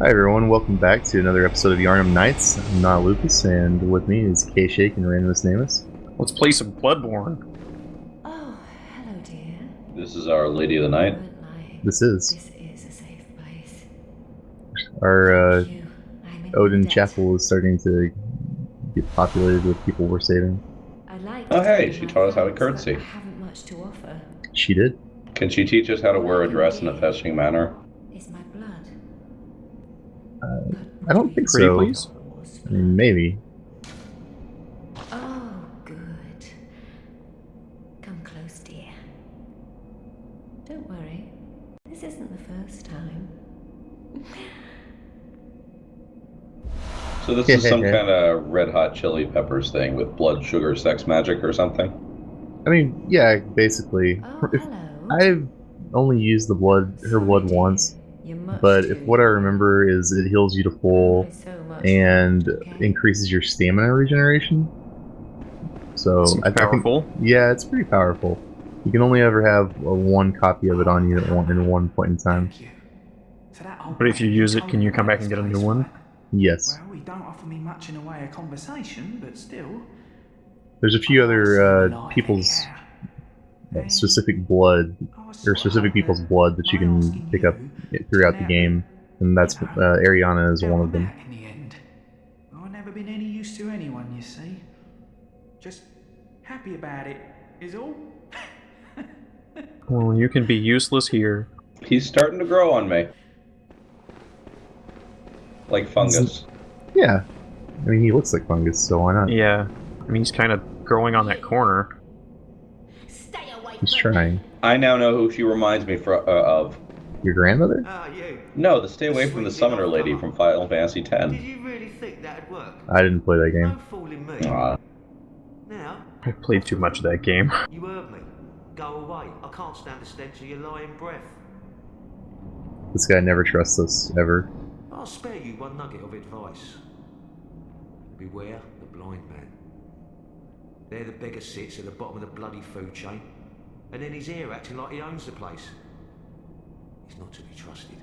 Hi everyone, welcome back to another episode of Yharnam Nights. I'm not Lucas, and with me is Kshake and Randomus Namus. Let's play some Bloodborne. Oh, hello, dear. This is Our Lady of the Night. I won't lie. This is. This is a safe place. Our Thank you. I'm in Odin debt. Chapel is starting to get populated with people we're saving. I'd like Oh, to hey, tell she you my taught us how to thanks, but curtsy. I haven't much to offer. She did. Can she teach us how to wear a dress in a fetching manner? It's my blood. I don't think Pretty so. please? I mean, maybe. Oh, good. Come close, dear. Don't worry. This isn't the first time. So this is some kind of Red Hot Chili Peppers thing with blood, sugar, sex magic or something? I mean, yeah, basically. Oh, If, hello. I've only used her blood once, You're much but too if what I remember is it heals you to full young. So much. and Okay. increases your stamina regeneration. So Seems I think, powerful. yeah, it's pretty powerful. You can only ever have one copy of it on you at one point in time. But if you use it, can you come back and get a new one? Yes. Well, he don't offer me much in the way of conversation, but still. There's a few other people's specific blood, or specific people's blood that you can pick up throughout the game, and that's Ariana is one of them. In the end, I've never been any use to anyone, you see. Just happy about it, is all. Well, you can be useless here. He's starting to grow on me. Like fungus. Yeah. I mean, he looks like fungus, so why not? Yeah. I mean, he's kind of growing on that corner. Stay away He's from me. trying. I now know who she reminds me of. Your grandmother? You. No, the Stay Away from the Summoner Lady from Final Fantasy Did X. you really think that'd work? I didn't play that game. No fooling me. Now, I played too much of that game. you heard me. Go away. I can't stand the stench of your lying breath. This guy never trusts us, ever. I'll spare you one nugget of advice. Beware the blind man. There the beggar sits at the bottom of the bloody food chain, and then he's here acting like he owns the place. He's not to be trusted.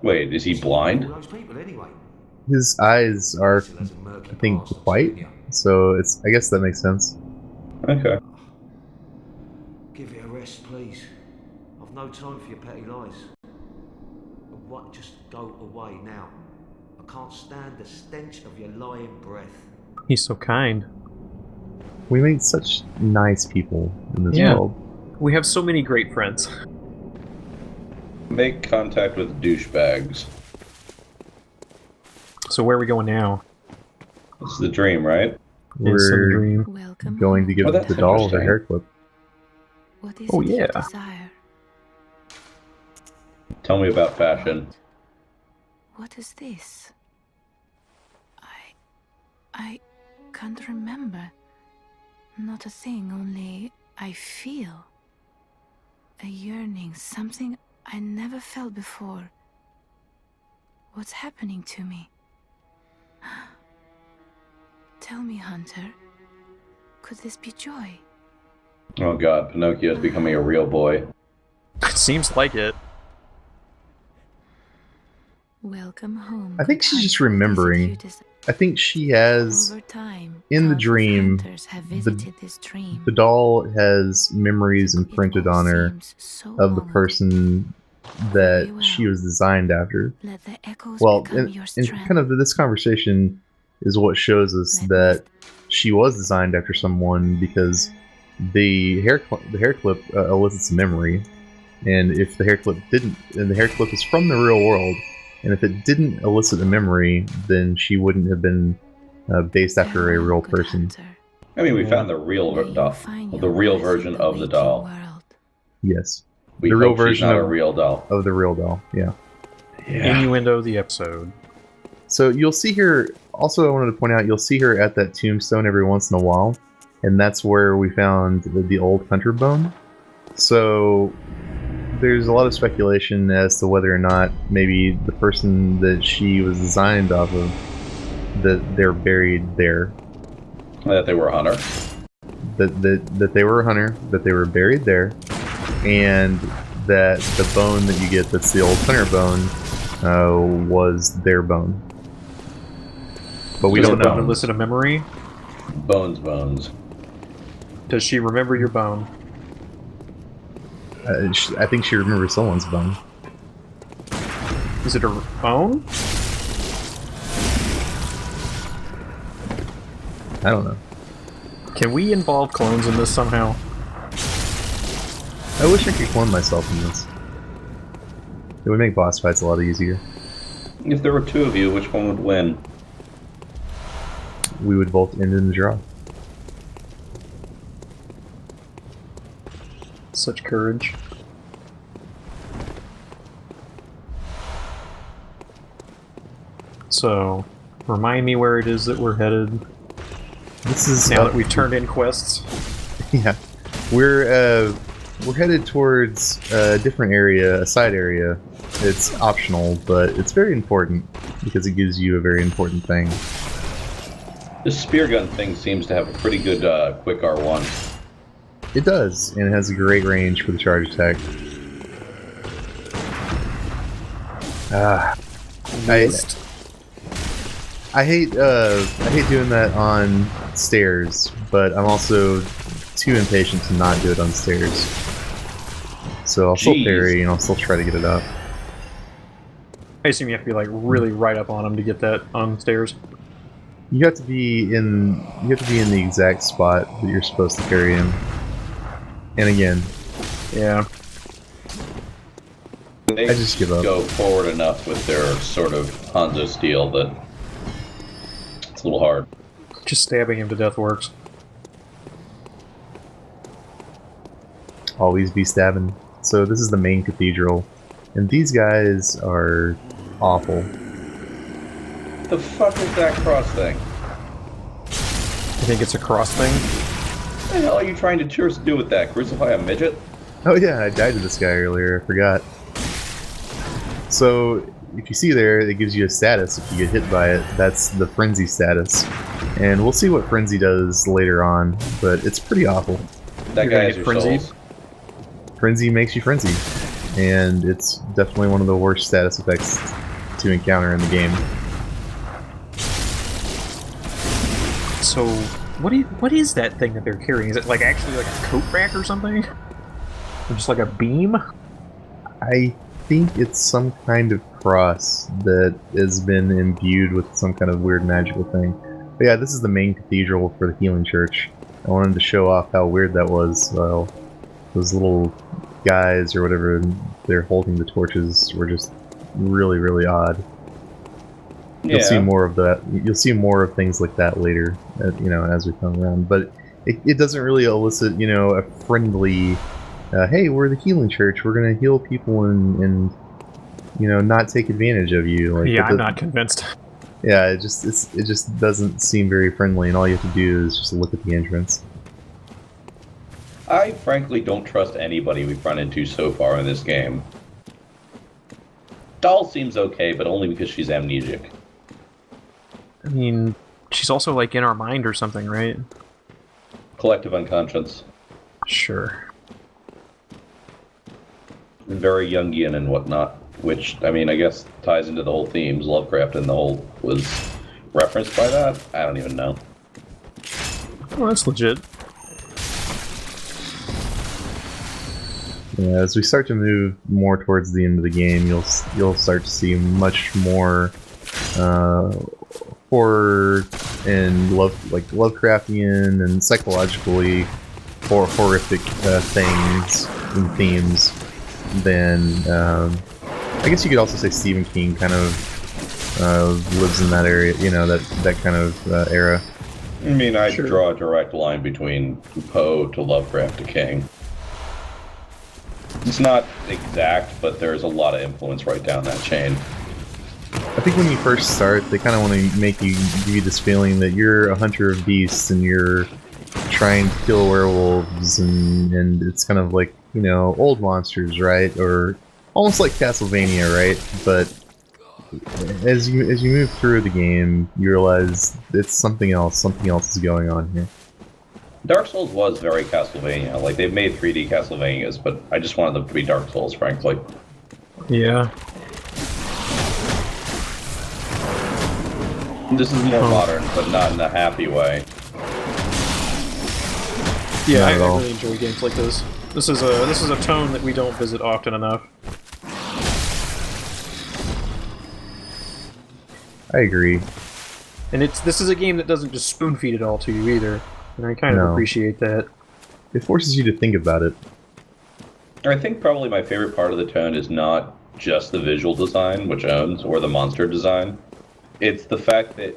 Wait, is he blind? All those people anyway. His eyes are, Still has a murky I think, past, I'm white, telling you. so I guess that makes sense. Okay. Give it a rest, please. I've no time for your petty lies. What? Just go away now. I can't stand the stench of your lying breath. He's so kind. We made such nice people in this Yeah. world. We have so many great friends. Make contact with douchebags. So where are we going now? This is the dream, right? It's some We're dream. Welcome going to give Oh, that's the doll her interesting. hair clip. What is Oh, it you yeah. desire? Tell me about fashion. What is this? I can't remember. Not a thing, only I feel a yearning, something I never felt before. What's happening to me? Tell me, Hunter, could this be joy? Oh god, Pinocchio is becoming a real boy. It seems like it. Welcome home. I think good she's just hunter. What is it remembering. you desire? I think she has, Over time, in the countless dream, hunters have visited this dream. the doll has memories It imprinted all on her seems so of the long. person that Very well. she was designed after. Let the echoes Well, become and your strength. kind of this conversation is what shows us Let that me she was designed after someone, because the hair clip elicits a memory, and if the hair clip didn't, and the hair clip is from the real world, and if it didn't elicit a memory, then she wouldn't have been based after a real Good person. hunter. I mean, we found the real May you doll, find the your real rest in version of the waking doll. world. Yes, We the real hope she's version not a of- real doll. of the real doll. Yeah. Innuendo the episode. So you'll see her. Also, I wanted to point out, you'll see her at that tombstone every once in a while, and that's where we found the old hunter bone. So there's a lot of speculation as to whether or not maybe the person that she was designed off of, that they're buried there. That they were a hunter. That they were a hunter, that they were buried there, and that the bone that you get, that's the old hunter bone, was their bone. But we Does don't the bone know. elicit a memory? Bones. Does she remember your bone? I think she remembers someone's bone. Is it her own? I don't know. Can we involve clones in this somehow? I wish I could clone myself in this. It would make boss fights a lot easier. If there were two of you, which one would win? We would both end in a draw. Such courage. So, remind me where it is that we're headed. This is Now that we've turned in quests. Yeah, we're headed towards a different area, a side area. It's optional, but it's very important because it gives you a very important thing. This spear gun thing seems to have a pretty good quick R1. It does, and it has a great range for the charge attack. I hate doing that on stairs, but I'm also too impatient to not do it on stairs. So I'll still parry and I'll still try to get it up. I assume you have to be like really right up on him to get that on stairs. You have to be in the exact spot that you're supposed to parry him. And again, Yeah. They I just give up. go forward enough with their sort of Hanzo steel that it's a little hard. Just stabbing him to death works. Always be stabbing. So this is the main cathedral, and these guys are awful. The fuck is that cross thing? I think it's a cross thing. What the hell are you trying to do with that? Crucify a midget? Oh yeah, I died to this guy earlier, I forgot. So, if you see there, it gives you a status if you get hit by it. That's the Frenzy status. And we'll see what Frenzy does later on, but it's pretty awful. That You're guy gonna has get your frenzied? souls. Frenzy makes you frenzy. And it's definitely one of the worst status effects to encounter in the game. So, what is that thing that they're carrying? Is it like actually like a coat rack or something? Or just like a beam? I think it's some kind of cross that has been imbued with some kind of weird magical thing. But yeah, this is the main cathedral for the Healing Church. I wanted to show off how weird that was. Those little guys or whatever they're holding the torches were just really, really odd. You'll see more of that. You'll see more of things like that later, as we come around. But it doesn't really elicit, a friendly, hey, we're the Healing Church. We're gonna heal people and not take advantage of you. Like, Yeah, I'm not convinced. Yeah, it just doesn't seem very friendly, and all you have to do is just look at the entrance. I frankly don't trust anybody we've run into so far in this game. Doll seems okay, but only because she's amnesic. I mean, she's also like in our mind or something, right? Collective unconscious. Sure. Very Jungian and whatnot, which, I mean, I guess ties into the whole themes. Lovecraft and the whole was referenced by that? I don't even know. Oh, that's legit. Yeah, as we start to move more towards the end of the game, you'll start to see much more horror and Lovecraftian and psychologically horrific things and themes than I guess you could also say Stephen King kind of lives in that area, that kind of era. I mean, I draw a direct line between Poe to Lovecraft to King. It's not exact, but there's a lot of influence right down that chain. I think when you first start, they kind of want to give you this feeling that you're a hunter of beasts and you're trying to kill werewolves, and it's kind of like, old monsters, right? Or almost like Castlevania, right? But as you move through the game, you realize it's something else. Something else is going on here. Dark Souls was very Castlevania. Like, they've made 3D Castlevanias, but I just wanted them to be Dark Souls, frankly. Yeah. This is more modern, but not in a happy way. Yeah, Not I at all. really enjoy games like this. This is a tone that we don't visit often enough. I agree. And this is a game that doesn't just spoon feed it all to you either. And I kind of No. appreciate that. It forces you to think about it. I think probably my favorite part of the tone is not just the visual design, which owns, or the monster design. It's the fact that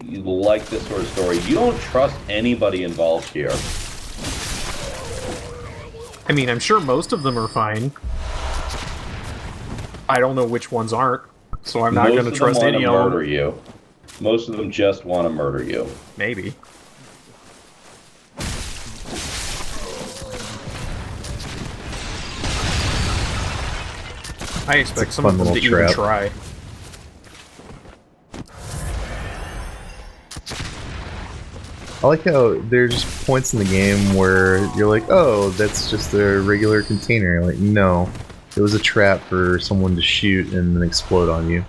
you like this sort of story. You don't trust anybody involved here. I mean, I'm sure most of them are fine. I don't know which ones aren't, so I'm not going to trust any of them. Murder you. Most of them just want to murder you. Maybe. I expect It's a some of fun them to little even trap. try. I like how there's just points in the game where you're like, oh, that's just a regular container. Like, no. It was a trap for someone to shoot and then explode on you.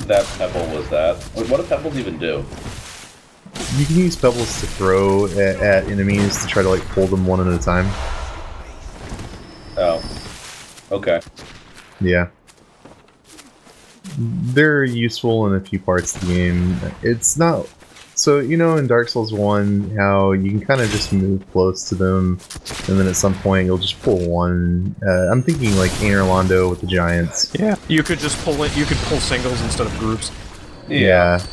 That pebble was that. What do pebbles even do? You can use pebbles to throw at enemies to try to like pull them one at a time. Oh. Okay. Yeah. They're useful in a few parts of the game. It's not... So, you know in Dark Souls 1, how you can kind of just move close to them, and then at some point you'll just pull one. I'm thinking like Anor Londo with the giants. Yeah. You could just pull it. You could pull singles instead of groups. Yeah.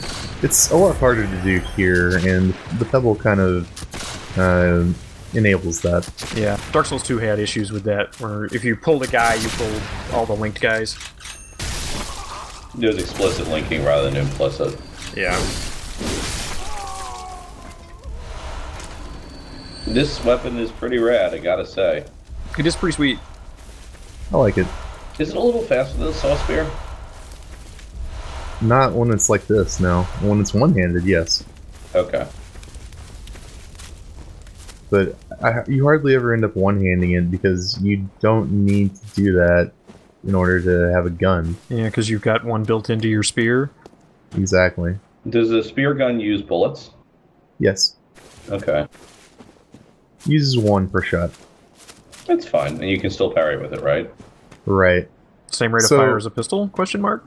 It's a lot harder to do here, and the pebble kind of enables that. Yeah. Dark Souls 2 had issues with that, where if you pulled a guy, you pulled all the linked guys. There's explicit linking rather than implicit. Yeah. This weapon is pretty rad, I gotta say. It is pretty sweet. I like it. Is it a little faster than the Saw Spear? Not when it's like this, no. When it's one-handed, yes. Okay. But you hardly ever end up one-handing it because you don't need to do that in order to have a gun. Yeah, because you've got one built into your spear. Exactly. Does the spear gun use bullets? Yes. Okay. Uses one per shot. That's fine, and you can still parry with it, right? Right. Same rate of So- fire as a pistol? Question mark.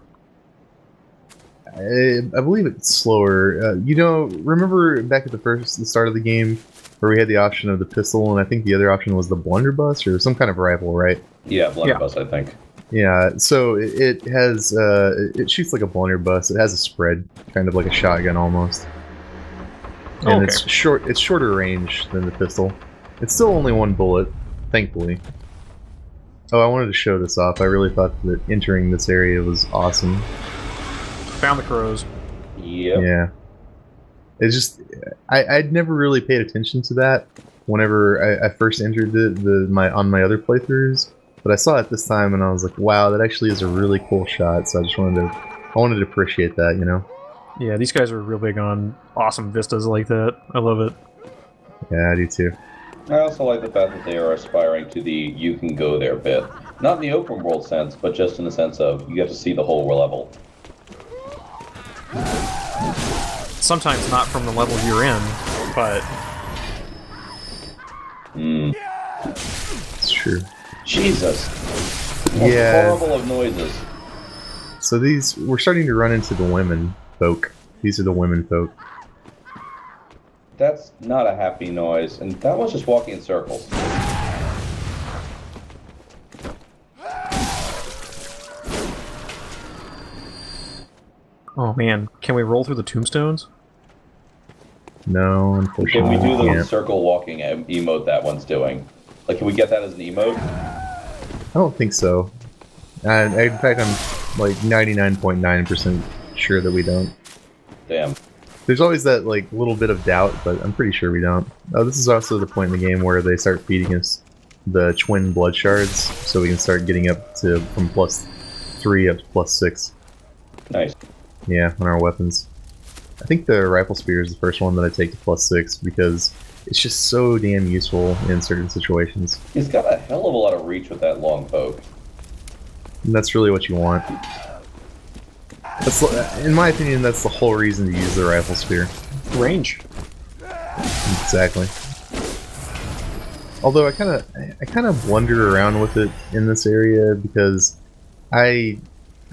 I believe it's slower. You know, remember back at the start of the game where we had the option of the pistol, and I think the other option was the blunderbuss or some kind of rifle, right? Yeah, blunderbuss, I think. Yeah. So it has it shoots like a blunderbuss. It has a spread, kind of like a shotgun almost. And Okay. it's shorter range than the pistol. It's still only one bullet, thankfully. Oh, I wanted to show this off. I really thought that entering this area was awesome. Found the crows. Yep. Yeah. It's just I'd never really paid attention to that whenever I first entered on my other playthroughs, but I saw it this time and I was like, wow, that actually is a really cool shot. So I wanted to appreciate that, you know. Yeah, these guys are real big on awesome vistas like that. I love it. Yeah, I do too. I also like the fact that they are aspiring to the you can go there bit. Not in the open world sense, but just in the sense of you get to see the whole level. Sometimes not from the level you're in, but It's true. Jesus. Most Yeah. horrible of noises. So we're starting to run into the women folk. These are the women folk. That's not a happy noise, and that was just walking in circles. oh man, can we roll through the tombstones? No, Can unfortunately we do the can't. circle walking emote that one's doing? Like, can we get that as an emote? I don't think so. In fact, I'm like 99.9% sure that we don't. Damn. There's always that like little bit of doubt, but I'm pretty sure we don't. Oh, this is also the point in the game where they start feeding us the twin blood shards, so we can start getting up to from +3 up to +6. Nice. Yeah, on our weapons. I think the rifle spear is the first one that I take to +6 because it's just so damn useful in certain situations. He's got a hell of a lot of reach with that long poke. And that's really what you want. That's, in my opinion, that's the whole reason to use the rifle spear. Range. Exactly. Although I kind of blunder around with it in this area because I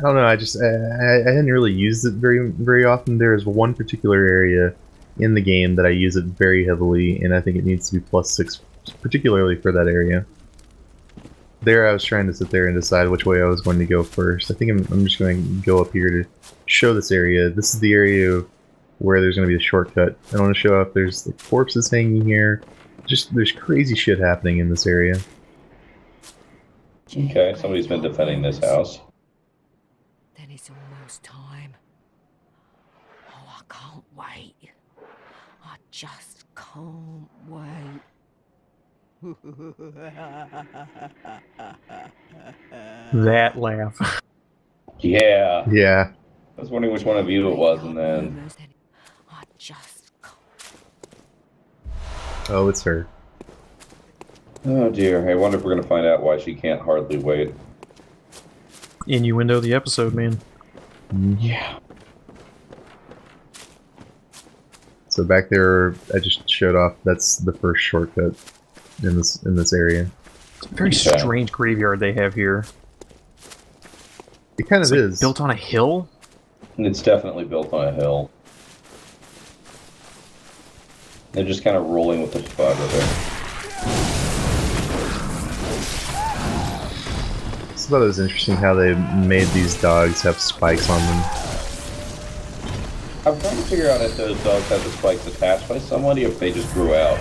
don't know. I hadn't really used it very often. There is one particular area in the game that I use it very heavily, and I think it needs to be +6, particularly for that area. There, I was trying to sit there and decide which way I was going to go first. I think I'm just going to go up here to show this area. This is the area where there's going to be a shortcut. I want to show if there's like, corpses hanging here. Just there's crazy shit happening in this area. Okay, somebody's been defending this house. Then it's almost time. Oh, I can't wait. I just can't wait. That laugh. Yeah. Yeah. I was wondering which one of you it was, and then... I just can't. Oh, it's her. Oh dear, I wonder if we're going to find out why she can't hardly wait. Innuendo of the episode, man. Yeah. So back there, I just showed off. That's the first shortcut in this area. It's a very Okay. strange graveyard they have here. It kind It's of like is. built on a hill. And it's definitely built on a hill. They're just kind of rolling with the topography. I thought it was interesting how they made these dogs have spikes on them. I'm trying to figure out if those dogs have the spikes attached by somebody or if they just grew out.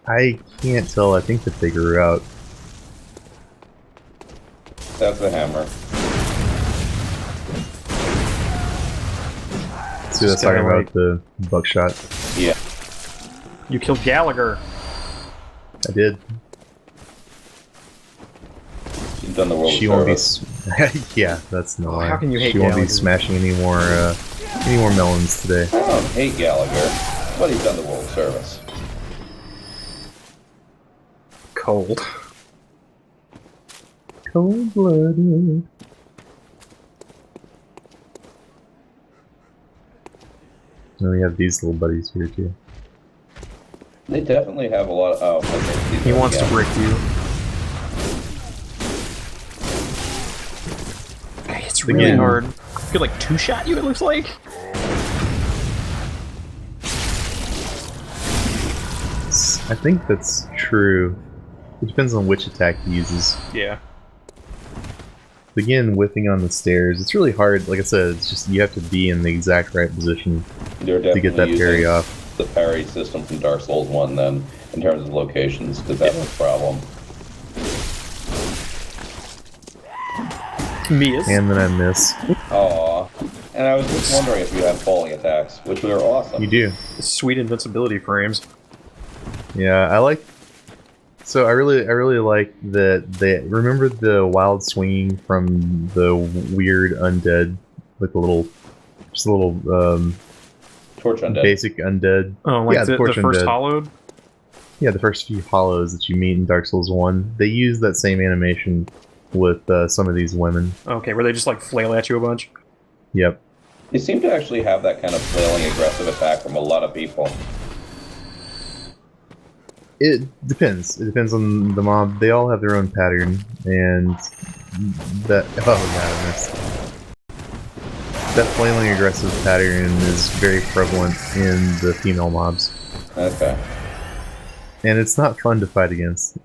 I can't tell. I think that they grew out. That's the hammer. See, that's talking about the buckshot. Yeah. You killed Gallagher. I did. You've done the world She won't be. service. Yeah, that's no lie. How can you hate She won't be Gallagher? smashing any more melons today. I don't hate Gallagher, but he's done the world service. Cold. Cold-blooded. And we have these little buddies here too. They definitely have a lot of... Oh, okay. He wants to break you. Okay, it's really Again. hard. I feel like two-shot you, it looks like. I think that's true. It depends on which attack he uses. Yeah. Again, whiffing on the stairs, it's really hard. Like I said, it's just you have to be in the exact right position They're to get that definitely parry using off. the parry system from Dark Souls 1 then, in terms of locations, because that's a problem. Mias. And then I miss. Aww. And I was just wondering if you had falling attacks, which were awesome. You do. Sweet invincibility frames. Yeah, I like. So I really like that they remember the wild swinging from the weird undead, like just a little Torch Undead. basic undead. Oh, like Yeah, the Torch first Undead. hollowed? Yeah, the first few hollows that you meet in Dark Souls 1, they use that same animation with some of these women. Okay, where they just like flail at you a bunch? Yep. They seem to actually have that kind of flailing aggressive attack from a lot of people. It depends. It depends on the mob. They all have their own pattern, and that. Oh god, I missed. That flailing aggressive pattern is very prevalent in the female mobs, Okay. and it's not fun to fight against.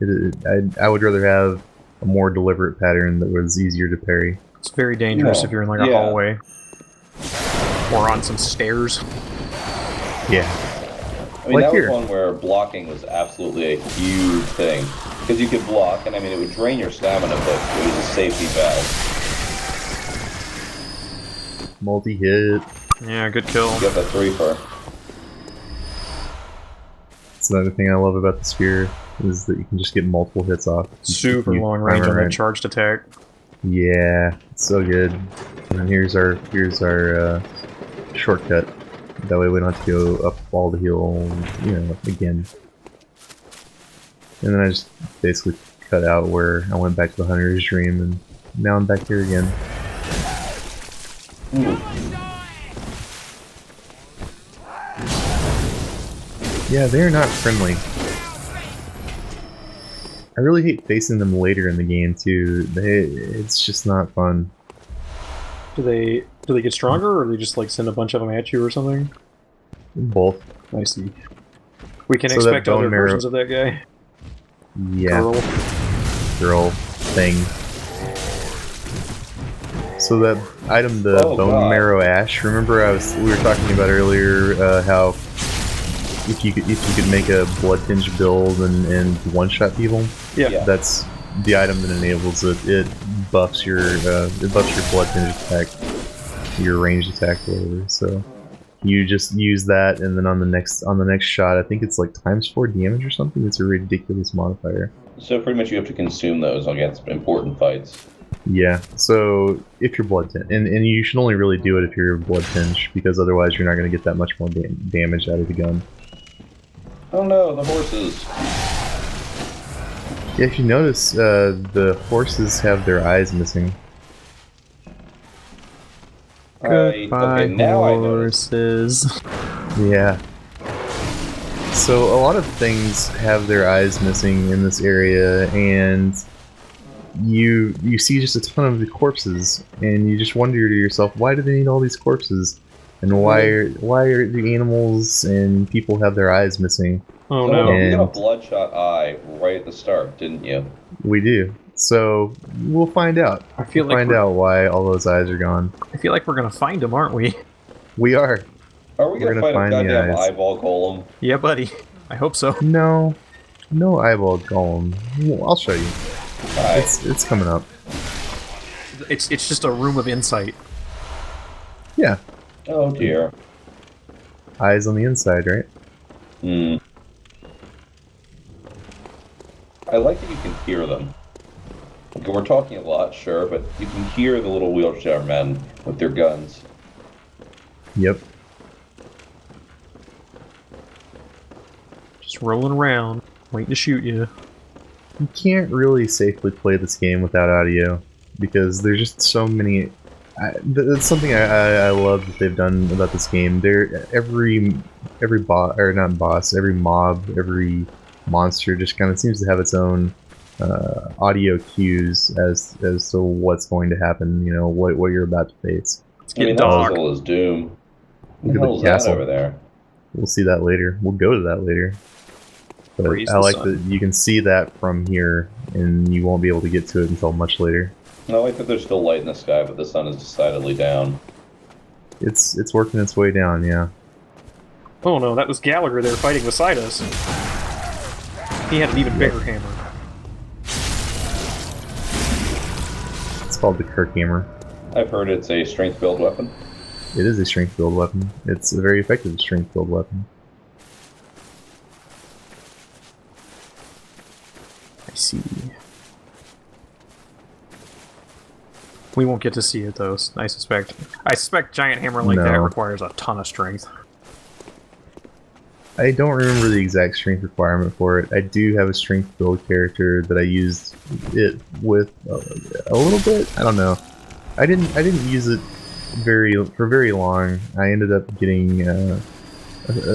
I would rather have a more deliberate pattern that was easier to parry. It's very dangerous No. if you're in like a Yeah. hallway. Or on some stairs. Yeah. I mean, Like that here. was one where blocking was absolutely a huge thing. Because you could block, and I mean, it would drain your stamina, but it was a safety valve. Multi-hit. Yeah, good kill. You got that 3-for. That's another thing I love about the spear, is that you can just get multiple hits off. Super You long range time on it that right. charged attack. Yeah, it's so good. And then here's our shortcut. That way we don't have to go up all the hill, again. And then I just basically cut out where I went back to the Hunter's Dream, and now I'm back here again. Yeah, they're not friendly. I really hate facing them later in the game too. It's just not fun. Do they get stronger, or they just like send a bunch of them at you or something? Both. I see. We can So expect that bone other marrow- versions of that guy. Yeah. Girl. Girl thing. So that item, the Oh, bone God. marrow ash. Remember, we were talking about earlier how if you could make a blood tinge build and one shot people. Yeah. That's the item that enables it. It buffs your blood tinge attack, your ranged attack, whatever. So you just use that, and then on the next shot, I think it's like ×4 damage or something. It's a ridiculous modifier. So pretty much you have to consume those against important fights. Yeah. So if you're blood tinge, and you should only really do it if you're blood tinge, because otherwise you're not going to get that much more damage out of the gun. Oh no, the horses. Yeah, if you notice, the horses have their eyes missing. Okay, now I notice. horses. Yeah. So a lot of things have their eyes missing in this area, and you see just a ton of the corpses, and you just wonder to yourself, why do they need all these corpses? And why are the animals and people have their eyes missing? Oh So no. you got a And- bloodshot eye right at the start, didn't you? We do. So we'll find out. I feel We'll like find out why all those eyes are gone. I feel like we're gonna find him, aren't we? We are. Are we We're gonna gonna fight a find the goddamn eyes. eyeball golem? Yeah, buddy. I hope so. No eyeball golem. Well, I'll show you. Alright. It's coming up. It's just a room of insight. Yeah. Oh dear. Eyes on the inside, right? Hmm. I like that you can hear them. Okay, we're talking a lot, sure, but you can hear the little wheelchair men with their guns. Yep. Just rolling around, waiting to shoot you. You can't really safely play this game without audio because there's just so many. That's something I love that they've done about this game. Every boss, or not boss, every mob, every monster just kind of seems to have its own audio cues as to what's going to happen. You know what you're about to face. Let's I get mean, that dog. puzzle is doom. Look What the at hell the is that castle. over there? We'll see that later. We'll go to that later. But Praise I the like sun. that you can see that from here, and you won't be able to get to it until much later. I like that there's still light in the sky, but the sun is decidedly down. It's working its way down, yeah. Oh no, that was Gallagher there fighting beside us. He had an even bigger hammer. It's called the Kirk Hammer. I've heard it's a strength build weapon. It is a strength build weapon. It's a very effective strength build weapon. I see. We won't get to see it though, I suspect. I suspect giant hammer like that No. requires a ton of strength. I don't remember the exact strength requirement for it. I do have a strength build character that I used it with a little bit. I don't know. I didn't use it for very long. I ended up getting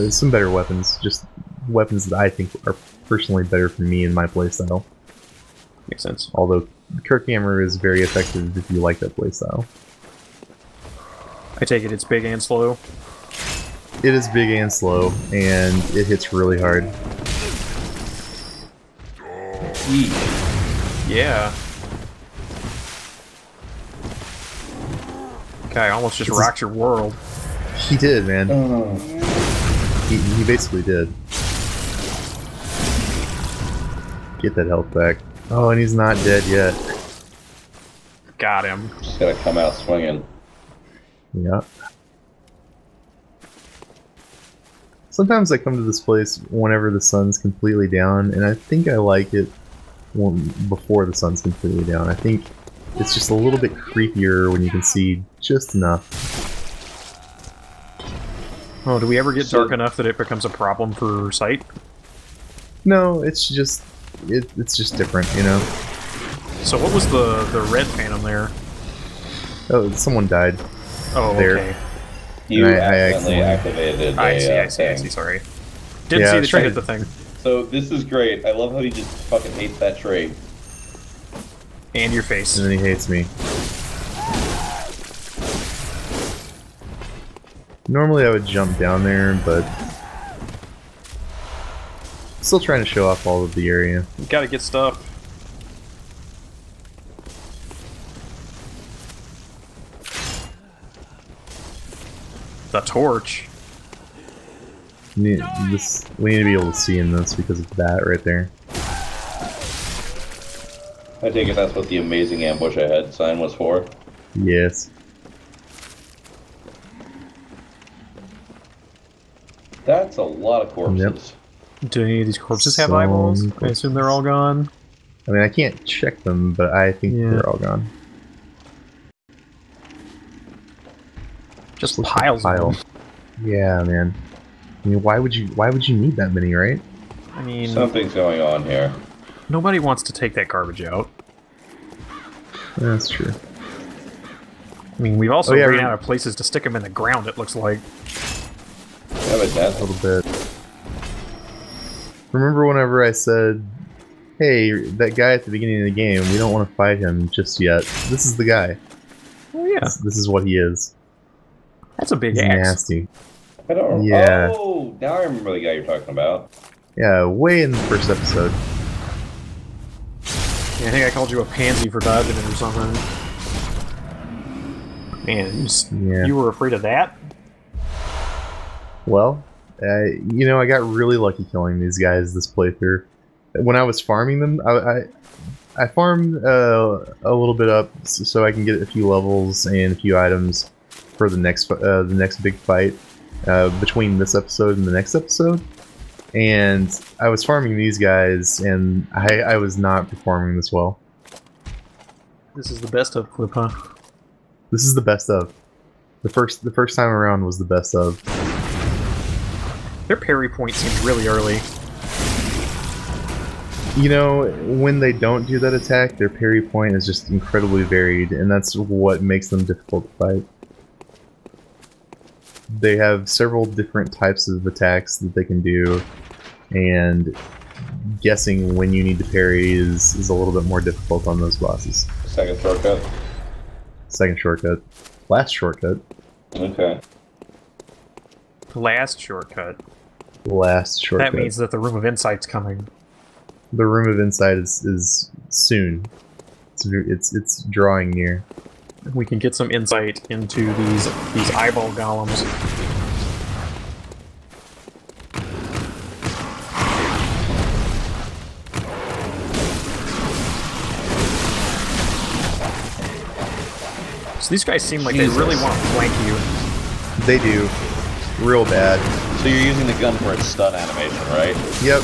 some better weapons, just weapons that I think are personally better for me and my playstyle. Makes sense. Although Kirk Hammer is very effective if you like that playstyle. I take it it's big and slow. It is big and slow, and it hits really hard. Yeah. Guy almost just rocked your world. He did, man. He basically did. Get that health back. Oh, and he's not dead yet. Got him. Just gotta come out swinging. Yeah. Sometimes I come to this place whenever the sun's completely down, and I think I like it before the sun's completely down. I think it's just a little bit creepier when you can see just enough. Oh, do we ever get So- dark enough that it becomes a problem for sight? No, it's just different, you know. So what was the red phantom there? Oh, someone died. Oh, there. okay. You I accidentally accidentally- activated I a see, sorry. Didn't Yeah, I see was that you trying hit to- the thing. So this is great. I love how he just fucking hates that tree. And your face. And then he hates me. Normally I would jump down there, but still trying to show off all of the area. You gotta get stuff. The torch. We need to be able to see in this because of that right there. I take it that's what the amazing ambush ahead sign was for. Yes. That's a lot of corpses. Do any of these corpses have Some eyeballs? I corpses. assume they're all gone. I mean, I can't check them, but I think Yeah. they're all gone. Just Looks like a piles pile. of them. Yeah, man. I mean, why would you need that many, right? I mean, Something's going on here. nobody wants to take that garbage out. That's true. I mean, we've also Oh, yeah, ran we- out of places to stick them in the ground, it looks like. Yeah, but A that's little bit. Remember whenever I said, "Hey, that guy at the beginning of the game, we don't want to fight him just yet. This is the guy. Oh, yeah. This is what he is. That's a big He's axe. nasty." I don't. Yeah. Oh, now I remember the guy you're talking about. Yeah, way in the first episode. Yeah, I think I called you a pansy for dodging it or something. Man, Yeah. you were afraid of that? Well, I got really lucky killing these guys this playthrough. When I was farming them, I farmed a little bit up so I can get a few levels and a few items for the next big fight between this episode and the next episode. And I was farming these guys, and I was not performing this well. This is the best of clip, huh? This is the best of. The first time around was the best of. Their parry point seems really early. You know, when they don't do that attack, their parry point is just incredibly varied, and that's what makes them difficult to fight. They have several different types of attacks that they can do, and guessing when you need to parry is a little bit more difficult on those bosses. Second shortcut. Second shortcut. Last shortcut. Okay. Last shortcut. Last shortcut. That means that the Room of Insight's coming. The Room of Insight is soon. It's drawing near. We can get some insight into these eyeball golems. So these guys seem like Jesus. they really want to flank you. They do. Real bad. So you're using the gun for its stun animation, right? Yep.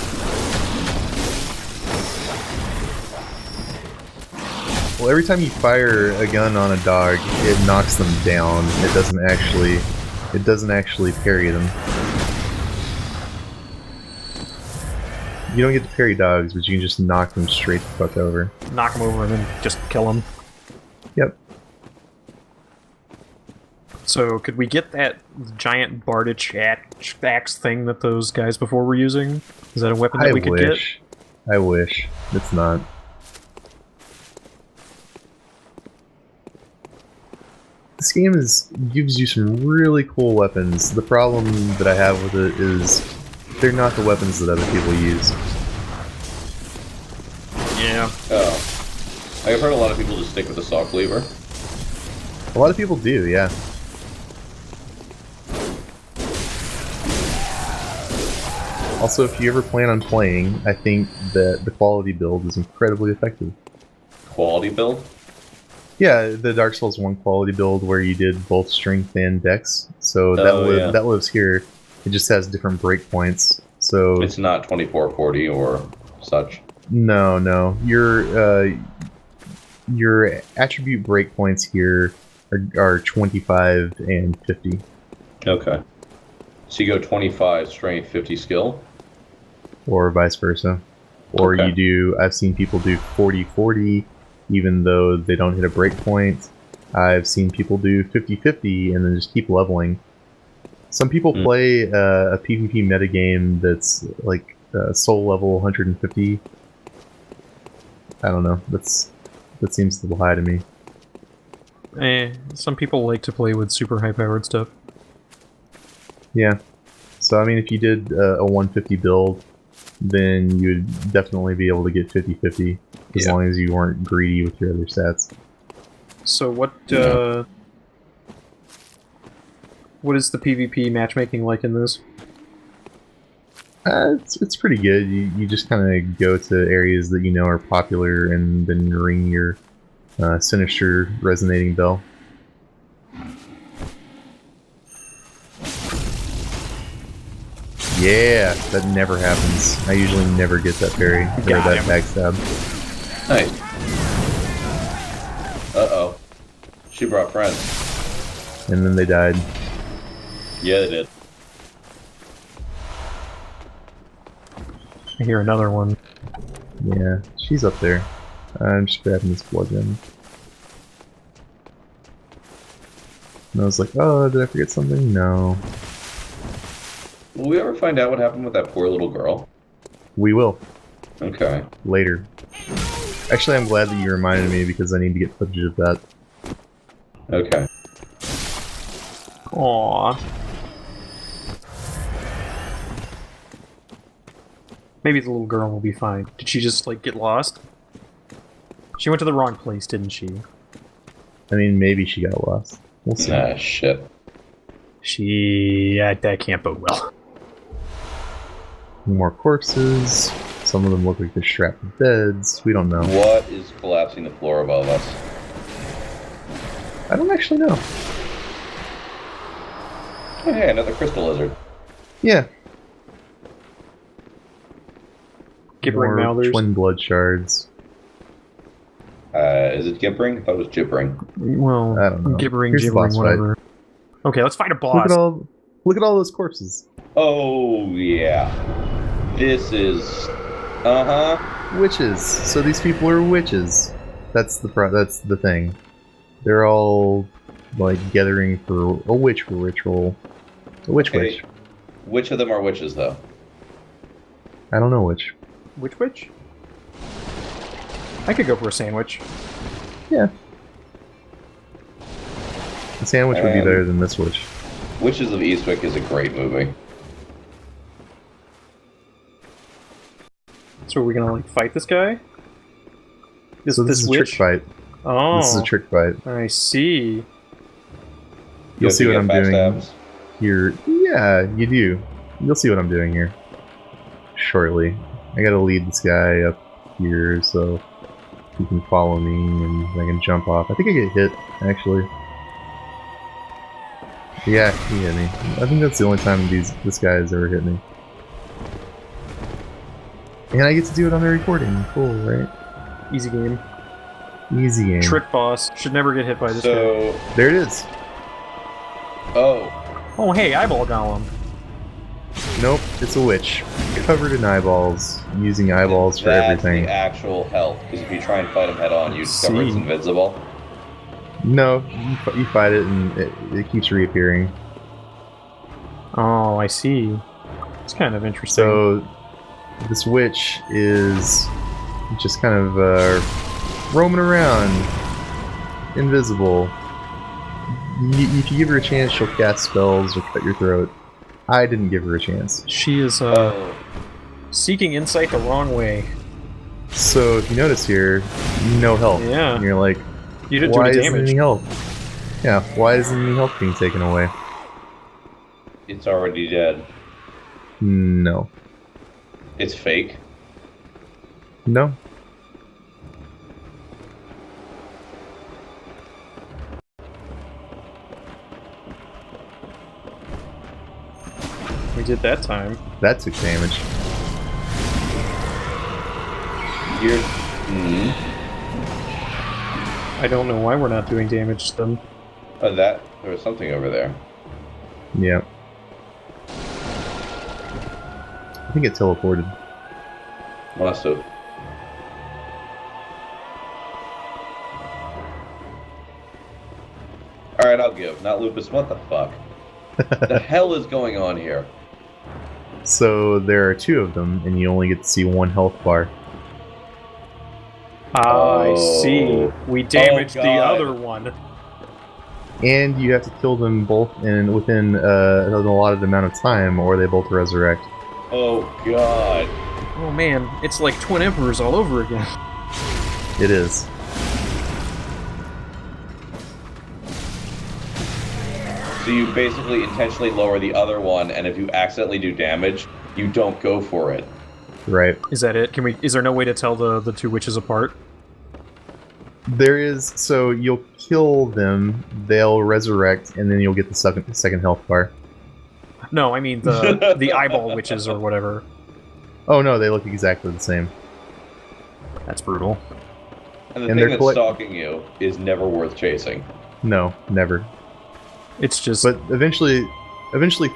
Well, every time you fire a gun on a dog, it knocks them down. It doesn't actually parry them. You don't get to parry dogs, but you can just knock them straight the fuck over. Knock them over and then just kill them. Yep. So, could we get that giant Bardich axe thing that those guys before were using? Is that a weapon that I we could get? wish. I wish. It's not. This game gives you some really cool weapons. The problem that I have with it is they're not the weapons that other people use. Yeah. Oh. I've heard a lot of people just stick with the saw cleaver. A lot of people do, yeah. Also, if you ever plan on playing, I think that the quality build is incredibly effective. Quality build? Yeah, the Dark Souls 1 quality build where you did both strength and dex. So yeah. that lives here. It just has different breakpoints. So It's not 2440 or such. no. Your attribute breakpoints here are 25 and 50. Okay. So you go 25 strength, 50 skill? Or vice versa. Or Okay. I've seen people do 40-40 even though they don't hit a breakpoint. I've seen people do 50-50 and then just keep leveling. Some people Hmm. play a PvP metagame that's like soul level 150. I don't know. That seems a little high to me. Some people like to play with super high-powered stuff. Yeah. So I mean, if you did a 150 build, then you would definitely be able to get 50-50 as Yeah. long as you weren't greedy with your other stats. So what Yeah. what is the PvP matchmaking like in this? It's pretty good. You just kind of go to areas that you know are popular and then ring your sinister resonating bell. Yeah, that never happens. I usually never get that parry or Got that him. backstab. Nice. Uh-oh. She brought friends. And then they died. Yeah, they did. I hear another one. Yeah, she's up there. I'm just grabbing this blood gem. And I was like, oh, did I forget something? No. Will we ever find out what happened with that poor little girl? We will. Okay. Later. Actually, I'm glad that you reminded me because I need to get footage of that. Okay. Aww. Maybe the little girl will be fine. Did she just, like, get lost? She went to the wrong place, didn't she? I mean, maybe she got lost. We'll see. Ah, shit. That can't bode well. More corpses. Some of them look like they're strapped to beds. We don't know. What is collapsing the floor above us? I don't actually know. Oh, hey, another crystal lizard. Yeah. Gibbering More mouthers. twin blood shards. Is it gibbering? I thought it was gibbering. Well, I don't know. gibbering, Here's the gibbering, boss fight. whatever. Okay, let's fight a boss. Look at all those corpses. Oh, yeah. This is... Uh-huh. Witches. So these people are witches. That's the thing. They're all like gathering for a witch ritual. A witch Okay. witch. Which of them are witches, though? I don't know which. Which? I could go for a sandwich. Yeah. The sandwich would be Um, better than this witch. Witches of Eastwick is a great movie. So are we gonna, like, fight this guy? So this is a trick witch? fight. Oh. This is a trick fight. I see. You'll see what I'm doing Backstabs. here. Yeah, you do. You'll see what I'm doing here shortly. I gotta lead this guy up here so he can follow me and I can jump off. I think I get hit, actually. Yeah, he hit me. I think that's the only time this guy has ever hit me. And I get to do it on the recording. Cool, right? Easy game. Easy game. Trick boss. Should never get hit by this guy. So... There it is. Oh. Oh, hey, eyeball golem. Nope, it's a witch. Covered in eyeballs. Using eyeballs for That's everything. the actual health. Because if you try and fight him head on, you discover it's See. invincible. No, you fight it and it keeps reappearing. Oh, I see. It's kind of interesting. So, this witch is just kind of roaming around, invisible. If you give her a chance, she'll cast spells or cut your throat. I didn't give her a chance. She is Oh. seeking insight the wrong way. So, if you notice here, no health. Yeah. And you're like, You didn't do why any isn't damage. any health? Yeah, why isn't any health being taken away? It's already dead. No. It's fake. No. We did that time. That took damage. You're... I don't know why we're not doing damage to them. Oh, there was something over there. Yeah. I think it teleported. Must have. Alright, I'll give. Not Lupus, what the fuck? The hell is going on here? So there are 2 of them, and you only get to see 1 health bar. I see. We damaged the God. other one. And you have to kill them both within an allotted amount of time, or they both resurrect. Oh god. Oh man, it's like Twin Emperors all over again. It is. So you basically intentionally lower the other one, and if you accidentally do damage, you don't go for it. Right. Is that it? Is there no way to tell the 2 witches apart? There is, so you'll kill them, they'll resurrect, and then you'll get the second health bar. No, I mean the eyeball witches or whatever. Oh no, they look exactly the same. That's brutal. And the And thing they're that's stalking you is never worth chasing. No, never. It's just... But eventually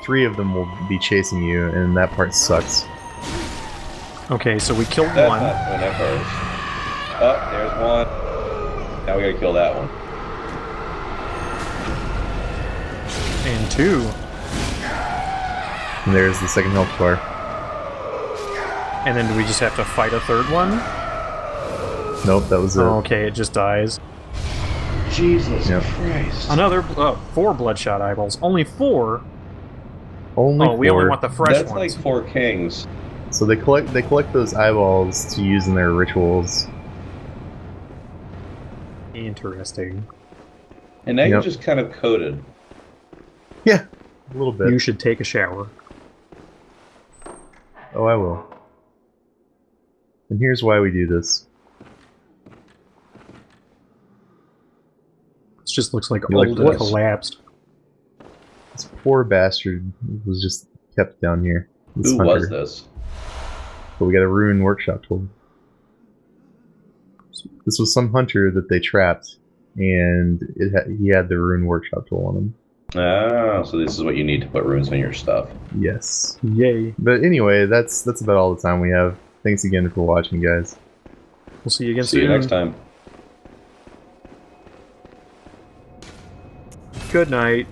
3 of them will be chasing you, and that part sucks. Okay, so we killed That's one. not Twin Emperors. Oh, there's one. Now we gotta kill that one. And 2. And there's the second health bar. And then do we just have to fight a 3rd one? Nope, that was it. Oh, okay, it just dies. Jesus Yep. Christ. Another 4 bloodshot eyeballs. Only 4? Only Oh, we only 4. want the fresh That's ones. like 4 kings. So they collect those eyeballs to use in their rituals. Interesting. And now you're Yep. just kind of coated. Yeah, a little bit. You should take a shower. Oh, I will. And here's why we do this. It just looks like You like old and this? collapsed. This poor bastard was just kept down here. This Who hunter. was this? But we got a rune workshop tool. This was some hunter that they trapped, and he had the rune workshop tool on him. Ah, so this is what you need to put runes on your stuff. Yes. Yay. But anyway, that's about all the time we have. Thanks again for watching, guys. We'll see you again See soon. you next time. Good night.